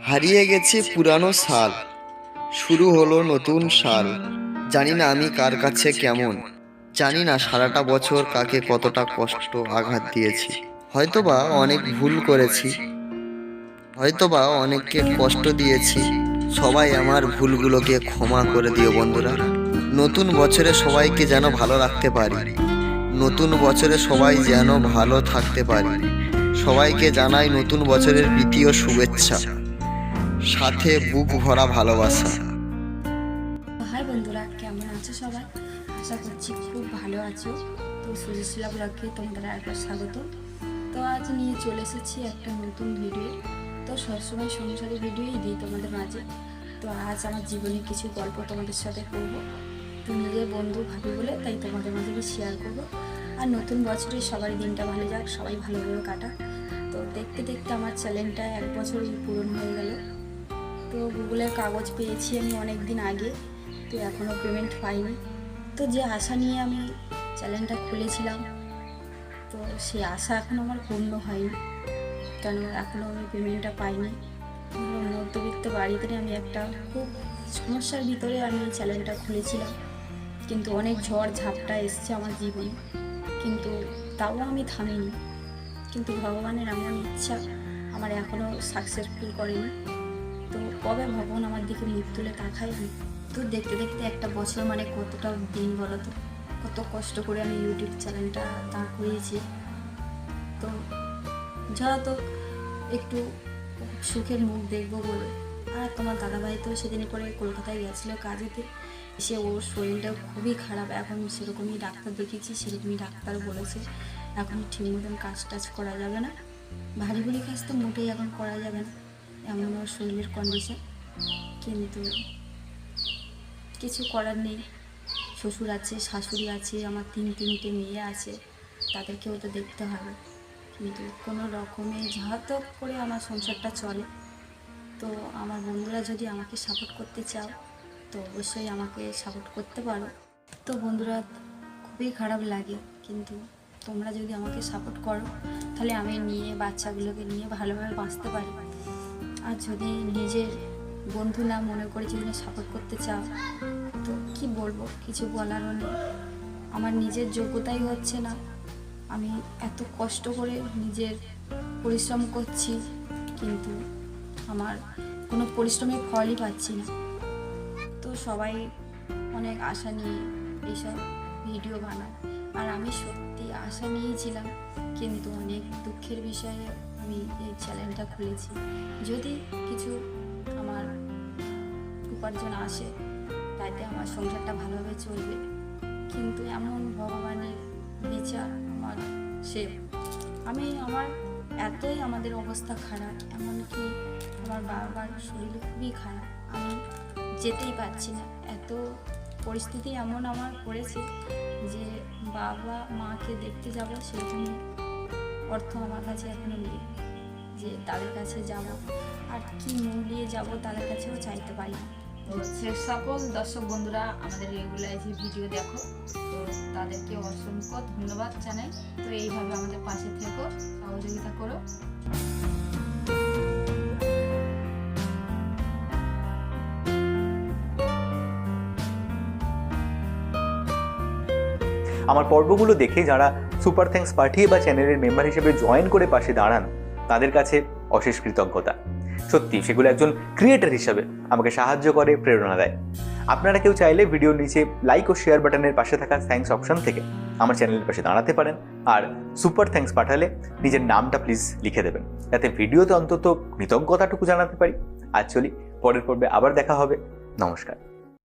হারিয়ে গেছে পুরানো সাল, শুরু হলো নতুন সাল। জানি না আমি কার কাছে কেমন, জানি না সারাটা বছর কাকে কতটা কষ্ট আঘাত দিয়েছি। হয়তোবা অনেক ভুল করেছি, হয়তোবা অনেককে কষ্ট দিয়েছি। সবাই আমার ভুলগুলোকে ক্ষমা করে দিও বন্ধুরা। নতুন বছরে সবাইকে যেন ভালো রাখতে পারি, নতুন বছরে সবাই যেন ভালো থাকতে পারি। সবাইকে জানাই নতুন বছরের প্রীতি ও শুভেচ্ছা, সাথে বুক ভরা ভালোবাসা। হাই বন্ধুরা, কেমন আছো সবাই? আশা করছি খুব ভালো আছো। তো সুজিশিলা ব্লগে তোমাদের আরেকবার স্বাগত। তো আজ নিয়ে চলে এসেছি একটা নতুন ভিডিও। তো সবসময় সংসারী ভিডিওই দিই তোমাদের মাঝে। তো আজ আমার জীবনের কিছু গল্প তোমাদের সাথে করব। তো নিজের বন্ধু ভাবি বলে তাই তোমাদের মাঝে শেয়ার করব। আর নতুন বছরে সবারই দিনটা ভালো যাক, সবাই ভালোভাবে কাটা। তো দেখতে দেখতে আমার চ্যানেলটা 1 বছর পূরণ হয়ে গেল। তো গুগলের কাগজ পেয়েছি আমি অনেক দিন আগে, তো এখনও পেমেন্ট পাইনি। তো যে আশা নিয়ে আমি চ্যানেলটা খুলেছিলাম, তো সেই আশা এখনও আমার পূর্ণ হয়নি, কেন এখনও আমি পেমেন্টটা পাইনি। মধ্যবিত্ত বাড়িতে আমি একটা খুব সমস্যার ভিতরে আমি চ্যানেলটা খুলেছিলাম, কিন্তু অনেক ঝড় ঝাপটা এসছে আমার জীবনে, কিন্তু তাও আমি থামিনি। কিন্তু ভগবানের এমন ইচ্ছা আমার এখনও সাকসেসফুল করেনি। তো কবে ভগবান আমার দিকে মুখ তুলে তাকায় আমি। তো দেখতে দেখতে একটা বছর মানে কতটা দিন বলো তো, কত কষ্ট করে আমি ইউটিউব চ্যানেলটা দাঁড় করিয়েছি। তো যারা তো একটু সুখের মুখ দেখবো বলে। আর তোমার দাদাভাই তো সেদিন করে কলকাতায় গেছিলো কাজেতে, সে ওর শরীরটা খুবই খারাপ এখন। সেরকমই ডাক্তার দেখিয়েছি, সেরকমই ডাক্তার বলেছে এখন ঠিক মতন কাজ টাজ করা যাবে না, ভারী ভারী কাজ তো মোটেই এখন করা যাবে না, এমন ওর শরীরের কন্ডিশন। কিন্তু কিছু করার নেই, শ্বশুর আছে, শাশুড়ি আছে, আমার তিনটে মেয়ে আছে, তাদেরকেও তো দেখতে হবে। কিন্তু কোনো রকমে যাহাতো করে আমার সংসারটা চলে। তো আমার বন্ধুরা যদি আমাকে সাপোর্ট করতে চাও তো অবশ্যই আমাকে সাপোর্ট করতে পারো। তো বন্ধুরা, খুবই খারাপ লাগে, কিন্তু তোমরা যদি আমাকে সাপোর্ট করো তাহলে আমি নিয়ে বাচ্চাগুলোকে নিয়ে ভালোভাবে বাঁচতে পারি। আর যদি নিজের বন্ধু না মনে করে যদি সাপোর্ট করতে চাও তো কি বলবো, কিছু বলারও নেই। আমার নিজের যোগ্যতাই হচ্ছে না, আমি এত কষ্ট করে নিজের পরিশ্রম করছি, কিন্তু আমার কোনো পরিশ্রমের ফলই পাচ্ছি না। তো সবাই অনেক আশা নিয়ে এইসব ভিডিও বানায়, আর আমি সত্যি আশা নিয়েছিলাম, কিন্তু অনেক দুঃখের বিষয়ে আমি এই চ্যানেলটা খুলেছি। যদি কিছু আমার উপার্জন আসে তাতে আমার সংসারটা ভালোভাবে চলবে, কিন্তু এমন ভগবানের বিচার আমার সে আমার এতই আমাদের অবস্থা খারাপ, এমনকি আমার বাবার শরীর খুবই খারাপ, আমি যেতেই পারছি না। এত পরিস্থিতি এমন আমার পড়েছে যে বাবা মাকে দেখতে যাব সেরকম অর্থ আমার কাছে এখনো নেই যে তাদের কাছে যাব, আর কি মুখ নিয়ে যাব তাদের কাছেও চাইতে পারি না। তো সে সকল দর্শক বন্ধুরা আমাদের রেগুলার যে ভিডিও দেখো, তো তাদেরকে অসংখ্য ধন্যবাদ জানাই। তো এইভাবে আমাদের পাশে থেকো, সহযোগিতা করো। আমার পর্বগুলো দেখে যারা সুপার থ্যাঙ্কস পাঠিয়ে বা চ্যানেলের মেম্বার হিসেবে জয়েন করে পাশে দাঁড়ান, তাদের কাছে অশেষ কৃতজ্ঞতা। সত্যি সেগুলো একজন ক্রিয়েটর হিসাবে আমাকে সাহায্য করে, প্রেরণা দেয়। আপনারা কেউ চাইলে ভিডিওর নিচে লাইক ও শেয়ার বাটনের পাশে থাকা থ্যাঙ্কস অপশন থেকে আমার চ্যানেলের পাশে দাঁড়াতে পারেন। আর সুপার থ্যাঙ্কস পাঠালে নিজের নামটা প্লিজ লিখে দেবেন, যাতে ভিডিওতে অন্তত কৃতজ্ঞতাটুকু জানাতে পারি। আজ চলি, পরের পর্বে আবার দেখা হবে। নমস্কার।